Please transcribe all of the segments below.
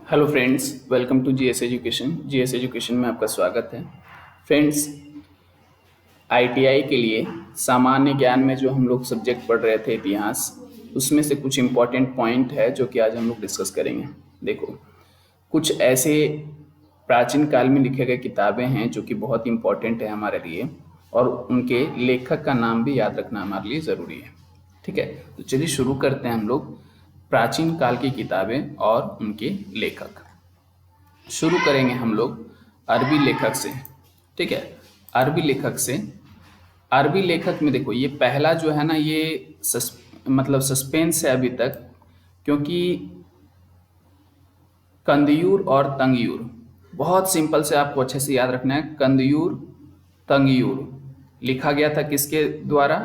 Hello friends, welcome to GS education. GS education में आपका स्वागत है। फ्रेंड्स, आईटीआई के लिए सामान्य ज्ञान में जो हम लोग सब्जेक्ट पढ़ रहे थे इतिहास, उसमें से कुछ इम्पोर्टेंट पॉइंट है जो कि आज हम लोग डिस्कस करेंगे। देखो, कुछ ऐसे प्राचीन काल में लिखे गए किताबें हैं जो कि बहुत इम्पोर्टेंट है हमारे लिए, और उनके लेखक का नाम भी याद रखना हमारे लिए ज़रूरी है। ठीक है, तो चलिए शुरू करते हैं हम लोग प्राचीन काल की किताबें और उनके लेखक। शुरू करेंगे हम लोग अरबी लेखक से। ठीक है, अरबी लेखक से। अरबी लेखक में देखो, ये पहला जो है ना, ये मतलब सस्पेंस है अभी तक, क्योंकि कंदियूर और तंगयूर, बहुत सिंपल से आपको अच्छे से याद रखना है। कंदियूर तंगयूर लिखा गया था किसके द्वारा?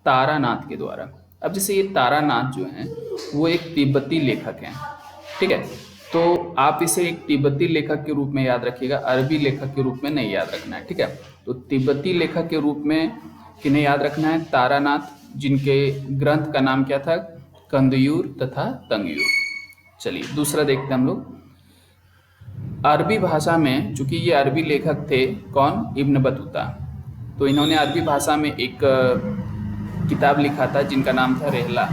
तारानाथ के द्वारा। अब जैसे ये तारानाथ जो हैं वो एक तिब्बती लेखक हैं। ठीक है, तो आप इसे एक तिब्बती लेखक के रूप में याद रखिएगा, अरबी लेखक के रूप में नहीं याद रखना है। ठीक है, तो तिब्बती लेखक के रूप में किन्हें याद रखना है? तारानाथ, जिनके ग्रंथ का नाम क्या था? कंदयूर तथा तंगयूर। चलिए दूसरा देखते हैं हम लोग। अरबी भाषा में, चूंकि ये अरबी लेखक थे, कौन? Ibn Battuta. तो इन्होंने अरबी भाषा में एक किताब लिखा था जिनका नाम था रेहला।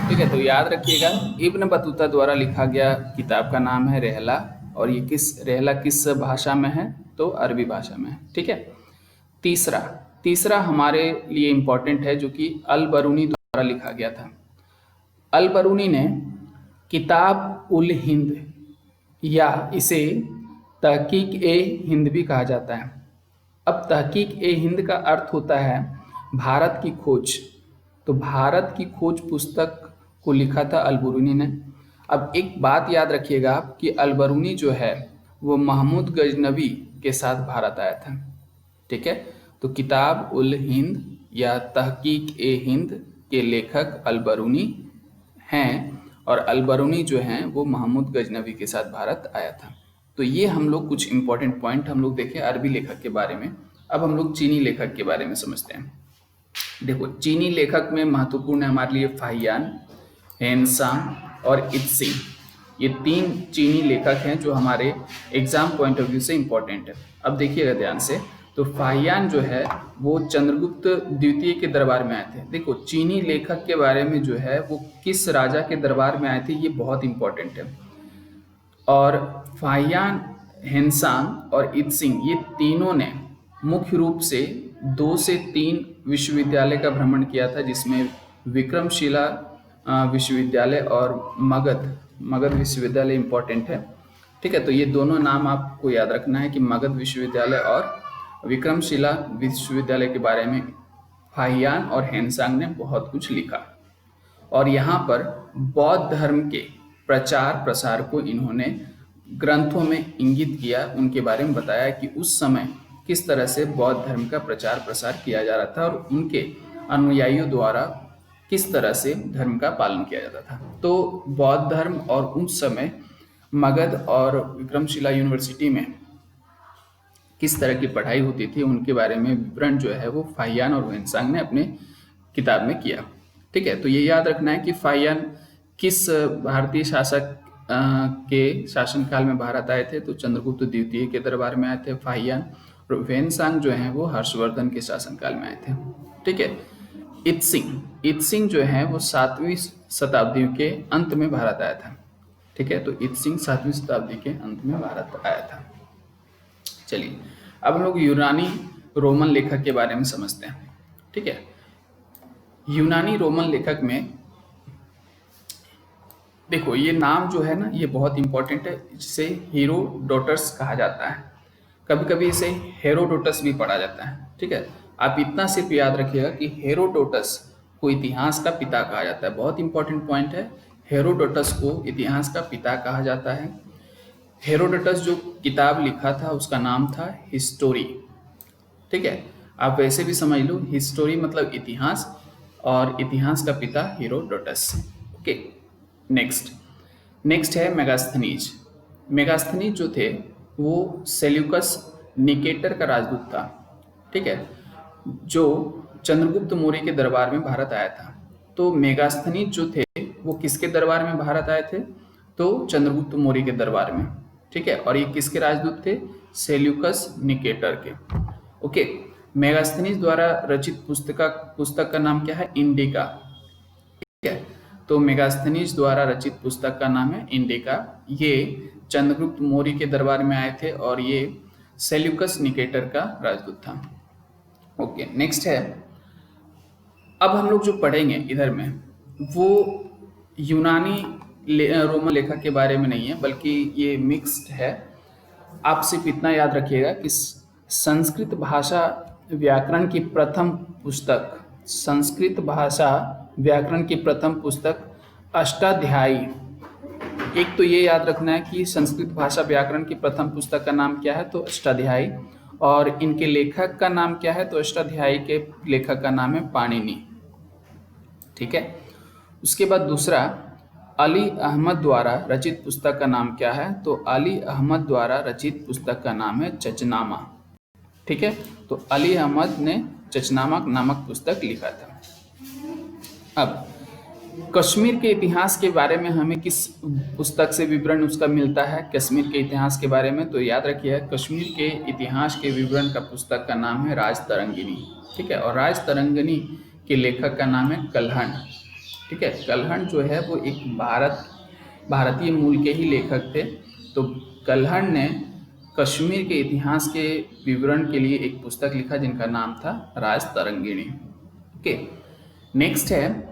ठीक है, तो याद रखिएगा, इब्न बतूता द्वारा लिखा गया किताब का नाम है रेहला, और ये रेहला किस भाषा में है? तो अरबी भाषा में है। ठीक है, तीसरा तीसरा हमारे लिए इम्पोर्टेंट है, जो कि अल बरूनी द्वारा लिखा गया था। अल बरूनी ने किताब उल हिंद, या इसे तहकीक ए हिंद भी कहा जाता है। अब तहकीक ए हिंद का अर्थ होता है भारत की खोज। तो भारत की खोज पुस्तक को लिखा था अल-बरूनी ने। अब एक बात याद रखिएगा आप कि अल-बरूनी जो है वो महमूद गजनवी के साथ भारत आया था। ठीक है, तो किताब उल हिंद या तहकीक ए हिंद के लेखक अल-बरूनी हैं, और अल-बरूनी जो हैं वो महमूद गजनवी के साथ भारत आया था। तो ये हम लोग कुछ इंपॉर्टेंट पॉइंट हम लोग देखे अरबी लेखक के बारे में। अब हम लोग चीनी लेखक के बारे में समझते हैं। देखो, चीनी लेखक में महत्वपूर्ण है हमारे लिए फाहियान, हेनसांग और इत्सिंग। ये तीन चीनी लेखक हैं जो हमारे एग्जाम पॉइंट ऑफ व्यू से इम्पोर्टेंट है। अब देखिएगा ध्यान से, तो फाहियान जो है वो चंद्रगुप्त द्वितीय के दरबार में आए थे। देखो, चीनी लेखक के बारे में जो है वो किस राजा के दरबार में आए थे, ये बहुत इंपॉर्टेंट है। और फाहियान, हेनसांग और इत्सिंग, ये तीनों ने मुख्य रूप से 2 से 3 विश्वविद्यालय का भ्रमण किया था, जिसमें विक्रमशिला विश्वविद्यालय और मगध विश्वविद्यालय इम्पोर्टेंट है। ठीक है, तो ये दोनों नाम आपको याद रखना है कि मगध विश्वविद्यालय और विक्रमशिला विश्वविद्यालय के बारे में फाहियान और हेनसांग ने बहुत कुछ लिखा। और यहाँ पर बौद्ध धर्म के प्रचार प्रसार को इन्होंने ग्रंथों में इंगित किया, उनके बारे में बताया कि उस समय किस तरह से बौद्ध धर्म का प्रचार प्रसार किया जा रहा था और उनके अनुयायियों द्वारा किस तरह से धर्म का पालन किया जाता था। तो बौद्ध धर्म और उस समय मगध और विक्रमशिला यूनिवर्सिटी में किस तरह की पढ़ाई होती थी, उनके बारे में विवरण जो है वो फाहियान और हेनसांग ने अपने किताब में किया। ठीक है, तो ये याद रखना है कि फाहियान किस भारतीय शासक के शासनकाल में भारत आए थे, तो चंद्रगुप्त द्वितीय के दरबार में आए थे फाहियान, और हेनसांग जो हैं वो हर्षवर्धन के शासनकाल में आए थे। ठीक है, इत्सिंग जो है वो 7वीं शताब्दी के अंत में भारत आया था। ठीक है, तो इत्सिंग 7वीं शताब्दी के अंत में भारत आया था। चलिए अब हम लोग यूनानी रोमन लेखक के बारे में समझते हैं। ठीक है, यूनानी रोमन लेखक में देखो, ये नाम जो है ना ये बहुत इंपॉर्टेंट है, जिसे हेरोडोटस कहा जाता है। कभी कभी इसे हेरोडोटस भी पढ़ा जाता है। ठीक है, आप इतना सिर्फ याद रखिएगा कि हेरोडोटस को इतिहास का पिता कहा जाता है। बहुत इंपॉर्टेंट पॉइंट है, हेरोडोटस को इतिहास का पिता कहा जाता है। हेरोडोटस जो किताब लिखा था उसका नाम था हिस्टोरी। ठीक है, आप वैसे भी समझ लो, हिस्टोरी मतलब इतिहास, और इतिहास का पिता हेरोडोटस। ओके, नेक्स्ट है मेगास्थनीज। मेगास्थनीज जो थे वो सेल्यूकस निकेटर का राजदूत था। ठीक है, जो चंद्रगुप्त मौर्य के दरबार में भारत आया था। तो मेगास्थनीज जो थे वो किसके दरबार में भारत आए थे? तो चंद्रगुप्त मौर्य के दरबार में, ठीक है। और ये किसके राजदूत थे? सेल्यूकस निकेटर के। ओके। मेगास्थनीज द्वारा रचित पुस्तक का नाम क्या है? इंडिका, ठीक है। तो मेगास्थनीज द्वारा रचित पुस्तक का नाम है इंडिका। ये चंद्रगुप्त मौर्य के दरबार में आए थे और ये सेल्यूकस निकेटर का राजदूत था। ओके, नेक्स्ट है, अब हम लोग जो पढ़ेंगे इधर में वो यूनानी रोमन लेखक के बारे में नहीं है, बल्कि ये मिक्स्ड है। आप सिर्फ इतना याद रखिएगा कि संस्कृत भाषा व्याकरण की प्रथम पुस्तक, संस्कृत भाषा व्याकरण की प्रथम पुस्तक अष्टाध्यायी। एक तो ये याद रखना है कि संस्कृत भाषा व्याकरण की प्रथम पुस्तक का नाम क्या है? तो अष्टाध्यायी। और इनके लेखक का नाम क्या है? तो अष्टाध्यायी के लेखक का नाम है पाणिनि, ठीक है। उसके बाद दूसरा, अली अहमद द्वारा रचित पुस्तक का नाम क्या है? तो अली अहमद द्वारा रचित पुस्तक का नाम है चचनामा, ठीक है। तो अली अहमद ने चचनामा नामक पुस्तक लिखा था। अब कश्मीर के इतिहास के बारे में हमें किस पुस्तक से विवरण उसका मिलता है? कश्मीर के इतिहास के बारे में तो याद रखिए, कश्मीर के इतिहास के विवरण का पुस्तक का नाम है राजतरंगिणी, ठीक है। और राजतरंगिणी के लेखक का नाम है कल्हण, ठीक है। कल्हण जो है वो एक भारतीय मूल के ही लेखक थे। तो कल्हण ने कश्मीर के इतिहास के विवरण के लिए एक पुस्तक लिखा जिनका नाम था राजतरंगिणी। ओके, नेक्स्ट है,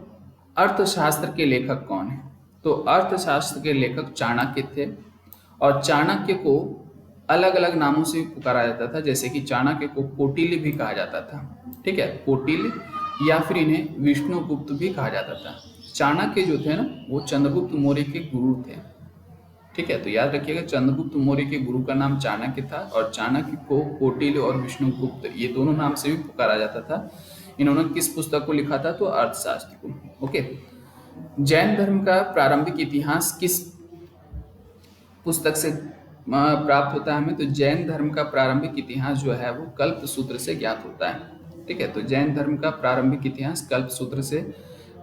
अर्थशास्त्र के लेखक कौन है? तो अर्थशास्त्र के लेखक चाणक्य थे। और चाणक्य को अलग अलग नामों से भी पुकारा जाता था, जैसे कि चाणक्य को कौटिल्य भी कहा जाता था, ठीक है, कौटिल्य, या फिर इन्हें विष्णुगुप्त भी कहा जाता था। चाणक्य जो थे ना, वो चंद्रगुप्त मौर्य के गुरु थे, ठीक है। तो याद रखिएगा, चंद्रगुप्त मौर्य के गुरु का नाम चाणक्य था और चाणक्य को कौटिल्य और विष्णुगुप्त ये दोनों नाम से भी पुकारा जाता था। इन्होंने किस पुस्तक को लिखा था? तो अर्थशास्त्र को। ओके, जैन धर्म का प्रारंभिक इतिहास किस पुस्तक से प्राप्त होता है हमें? तो जैन धर्म का प्रारंभिक इतिहास जो है वो कल्प सूत्र से ज्ञात होता है, ठीक है। तो जैन धर्म का प्रारंभिक इतिहास कल्प सूत्र से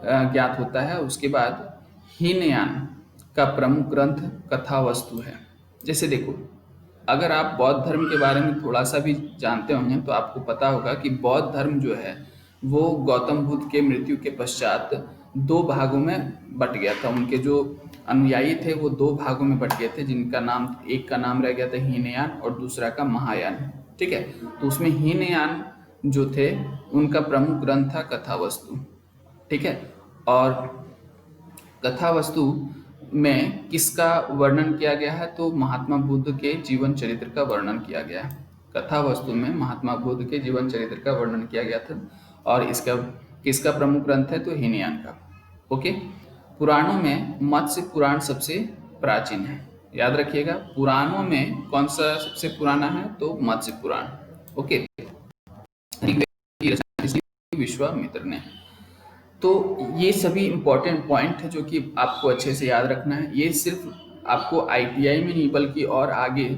ज्ञात होता है। उसके बाद हीनयान का प्रमुख ग्रंथ कथावस्तु है। जैसे देखो, अगर आप बौद्ध धर्म के बारे में थोड़ा सा भी जानते होंगे तो आपको पता होगा कि बौद्ध धर्म जो है वो गौतम बुद्ध के मृत्यु के पश्चात दो भागों में बट गया था। उनके जो अनुयायी थे वो दो भागों में बट गए थे, जिनका नाम, एक का नाम रह गया था हीनयान और दूसरा का महायान, ठीक है। तो उसमें हीनयान जो थे उनका प्रमुख ग्रंथ था कथावस्तु, ठीक है। और कथावस्तु में किसका वर्णन किया गया है? तो महात्मा बुद्ध के जीवन चरित्र का वर्णन किया गया है। कथावस्तु में महात्मा बुद्ध के जीवन चरित्र का वर्णन किया गया था। और इसका किसका प्रमुख ग्रंथ है? तो हीनयान का। ओके, पुराणों में मत्स्य पुराण सबसे प्राचीन है। याद रखिएगा, पुराणों में कौन सा सबसे पुराना है? तो मत्स्य पुराण। ओके, विश्वामित्र ने। तो ये सभी इंपॉर्टेंट पॉइंट है जो कि आपको अच्छे से याद रखना है। ये सिर्फ आपको आईटीआई में नहीं बल्कि और आगे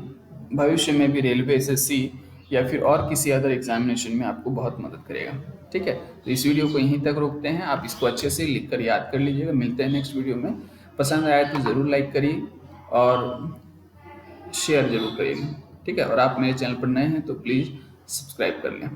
भविष्य में भी रेलवे, एसएससी या फिर और किसी अदर एग्जामिनेशन में आपको बहुत मदद करेगा, ठीक है। तो इस वीडियो को यहीं तक रोकते हैं। आप इसको अच्छे से लिख कर याद कर लीजिएगा। मिलते हैं नेक्स्ट वीडियो में। पसंद आया तो ज़रूर लाइक करिए और शेयर जरूर करिएगा, ठीक है। और आप मेरे चैनल पर नए हैं तो प्लीज़ सब्सक्राइब कर लें।